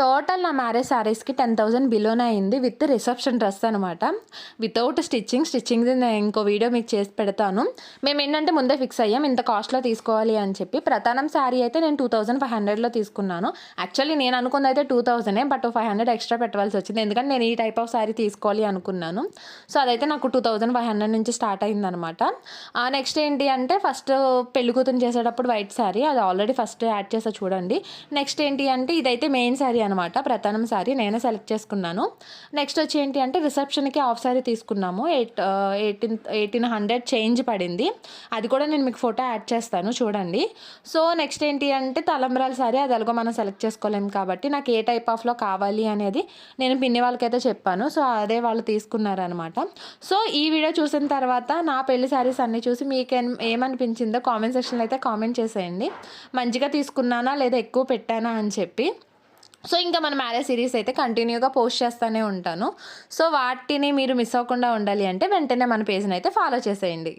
Total నా marriage శారీస్కి 10,000 బిలోనే అయింది విత్ రిసెప్షన్ డ్రెస్ అనమాట. వితౌట్ స్టిచ్చింగ్ది నేను ఇంకో వీడియో మీకు చేసి పెడతాను. మేము ఏంటంటే ముందే ఫిక్స్ అయ్యాం ఇంత కాస్ట్లో తీసుకోవాలి అని చెప్పి. ప్రధానం శారీ అయితే నేను 2,500లో తీసుకున్నాను. యాక్చువల్లీ నేను అనుకుంది అయితే 2,000 బట్ 500 ఎక్స్ట్రా పెట్టవలసి వచ్చింది, ఎందుకంటే నేను ఈ టైప్ ఆఫ్ శారీ తీసుకోవాలి అనుకున్నాను. సో అదైతే నాకు 2,500 నుంచి స్టార్ట్ అయిందనమాట. నెక్స్ట్ ఏంటి అంటే ఫస్ట్ పెళ్ళికూతురు చేసేటప్పుడు వైట్ శారీ, అది ఆల్రెడీ ఫస్ట్ యాడ్ చేసా చూడండి. నెక్స్ట్ ఏంటి అంటే ఇదైతే మెయిన్ శారీ అనమాట, ప్రధానం శారీ నేనే సెలెక్ట్ చేసుకున్నాను. నెక్స్ట్ వచ్చి ఏంటి అంటే రిసెప్షన్కి హాఫ్ శారీ తీసుకున్నాము. 1,800 చేంజ్ పడింది, అది కూడా నేను మీకు ఫోటో యాడ్ చేస్తాను చూడండి. సో నెక్స్ట్ ఏంటి అంటే తలంబ్రాల శారీ, అది ఎలాగో మనం సెలెక్ట్ చేసుకోలేము కాబట్టి నాకు ఏ టైప్ ఆఫ్లో కావాలి అనేది నేను పిన్ని వాళ్ళకైతే చెప్పాను. సో అదే వాళ్ళు తీసుకున్నారనమాట. సో ఈ వీడియో చూసిన తర్వాత నా పెళ్లి శారీస్ అన్నీ చూసి మీకు ఏమనిపించిందో కామెంట్ సెక్షన్లో అయితే కామెంట్ చేసేయండి. మంచిగా తీసుకున్నానా లేదా ఎక్కువ పెట్టానా అని చెప్పి. సో ఇంకా మన మ్యారేజ్ సిరీస్ అయితే కంటిన్యూగా పోస్ట్ చేస్తూనే ఉంటాను. సో వాటిని మీరు మిస్ అవ్వకుండా ఉండాలి అంటే వెంటనే మన పేజ్ని అయితే ఫాలో చేసేయండి.